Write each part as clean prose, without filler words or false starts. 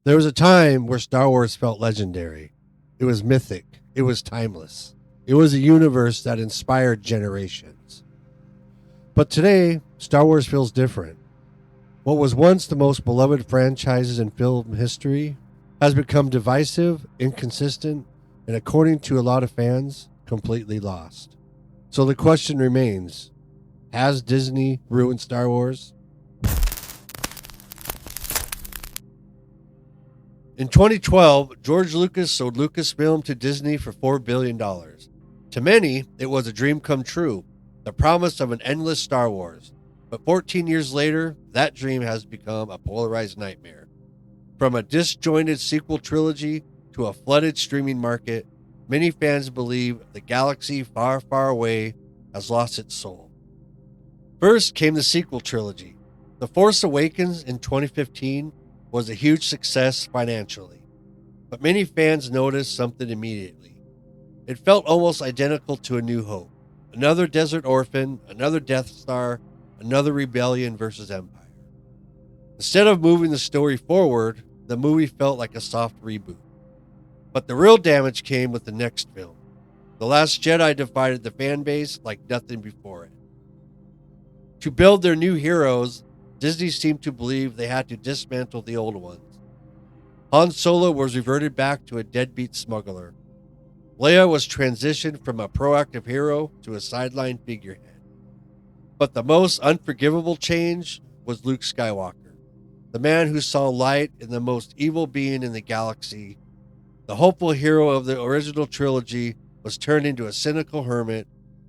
There was a time where Star Wars felt legendary. It was mythic. It was timeless. It was a universe that inspired generations. But today, Star Wars feels different. What was once the most beloved franchises in film history has become divisive, inconsistent, and according to a lot of fans, completely lost. So the question remains, has Disney ruined Star Wars? In 2012, George Lucas sold Lucasfilm to Disney for $4 billion. To many, it was a dream come true, the promise of an endless Star Wars. But 14 years later, that dream has become a polarized nightmare. From a disjointed sequel trilogy to a flooded streaming market, many fans believe the galaxy far, far away has lost its soul. First came the sequel trilogy. The Force Awakens in 2015 was a huge success financially, but many fans noticed something immediately. It felt almost identical to A New Hope. Another desert orphan, another Death Star, another rebellion versus Empire. Instead of moving the story forward, the movie felt like a soft reboot. But the real damage came with the next film. The Last Jedi divided the fan base like nothing before it. To build their new heroes, Disney seemed to believe they had to dismantle the old ones. Han Solo was reverted back to a deadbeat smuggler. Leia was transitioned from a proactive hero to a sideline figurehead. But the most unforgivable change was Luke Skywalker, the man who saw light in the most evil being in the galaxy. The hopeful hero of the original trilogy was turned into a cynical hermit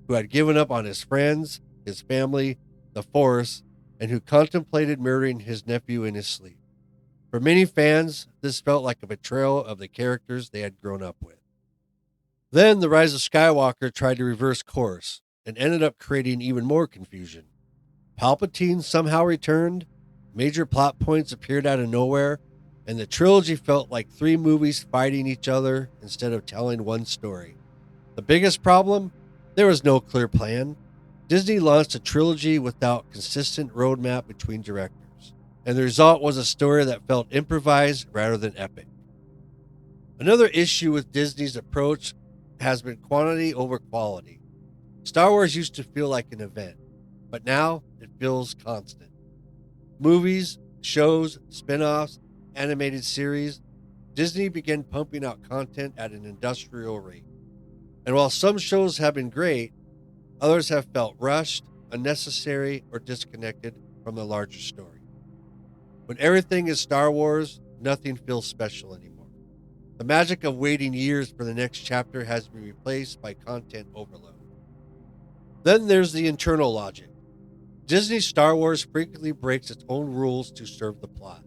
who had given up on his friends, his family, the Force, and who contemplated murdering his nephew in his sleep. For many fans, this felt like a betrayal of the characters they had grown up with. Then the Rise of Skywalker tried to reverse course and ended up creating even more confusion. Palpatine somehow returned, major plot points appeared out of nowhere, and the trilogy felt like three movies fighting each other instead of telling one story. The biggest problem? There was no clear plan. Disney launched a trilogy without consistent roadmap between directors, and the result was a story that felt improvised rather than epic. Another issue with Disney's approach has been quantity over quality. Star Wars used to feel like an event, but now it feels constant. Movies, shows, spin-offs, animated series, Disney began pumping out content at an industrial rate. And while some shows have been great, others have felt rushed, unnecessary, or disconnected from the larger story. When everything is Star Wars, nothing feels special anymore. The magic of waiting years for the next chapter has been replaced by content overload. Then there's the internal logic. Disney's Star Wars frequently breaks its own rules to serve the plot.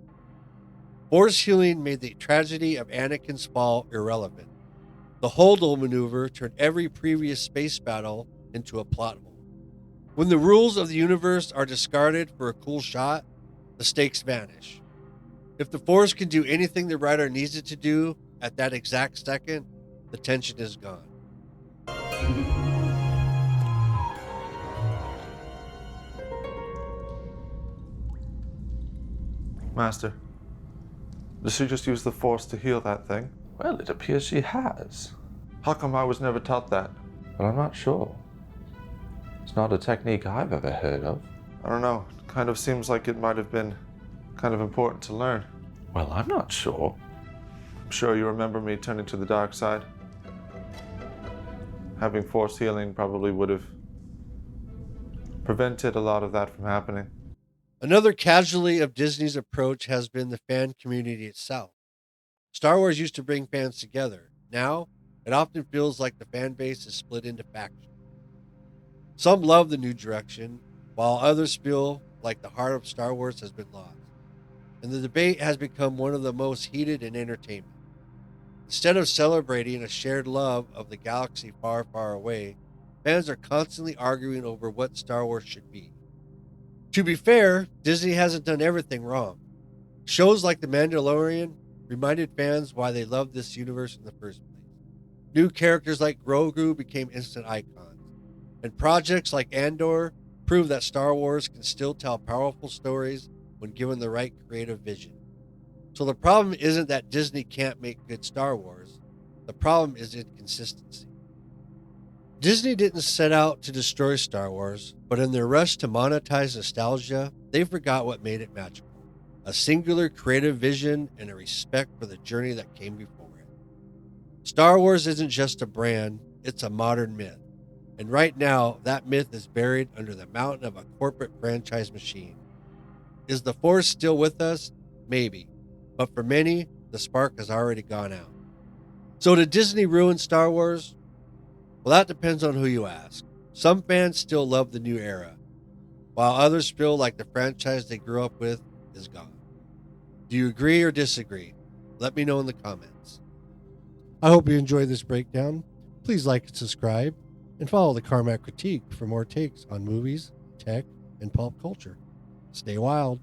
Force healing made the tragedy of Anakin's fall irrelevant. The Hold'em maneuver turned every previous space battle into a plot hole. When the rules of the universe are discarded for a cool shot, the stakes vanish. If the Force can do anything the writer needs it to do at that exact second, the tension is gone. Master, did she just use the Force to heal that thing? Well, it appears she has, How come I was never taught that? but I'm not sure. It's not a technique I've ever heard of. I don't know. It kind of seems like it might have been kind of important to learn. Well, I'm not sure. I'm sure you remember me turning to the dark side. Having Force healing probably would have prevented a lot of that from happening. Another casualty of Disney's approach has been the fan community itself. Star Wars used to bring fans together. Now, it often feels like the fan base is split into factions. Some love the new direction, while others feel like the heart of Star Wars has been lost. And the debate has become one of the most heated in entertainment. Instead of celebrating a shared love of the galaxy far, far away, fans are constantly arguing over what Star Wars should be. To be fair, Disney hasn't done everything wrong. Shows like The Mandalorian reminded fans why they loved this universe in the first place. New characters like Grogu became instant icons, and projects like Andor prove that Star Wars can still tell powerful stories when given the right creative vision. So the problem isn't that Disney can't make good Star Wars. The problem is inconsistency. Disney didn't set out to destroy Star Wars, but in their rush to monetize nostalgia, they forgot what made it magical. A singular creative vision and a respect for the journey that came before it. Star Wars isn't just a brand, it's a modern myth. And right now, that myth is buried under the mountain of a corporate franchise machine. Is the Force still with us? Maybe. But for many, the spark has already gone out. So did Disney ruin Star Wars? Well, that depends on who you ask. Some fans still love the new era, while others feel like the franchise they grew up with is gone. Do you agree or disagree? Let me know in the comments. I hope you enjoyed this breakdown. Please like and subscribe, and follow the Carmack Critique for more takes on movies, tech, and pulp culture. Stay wild.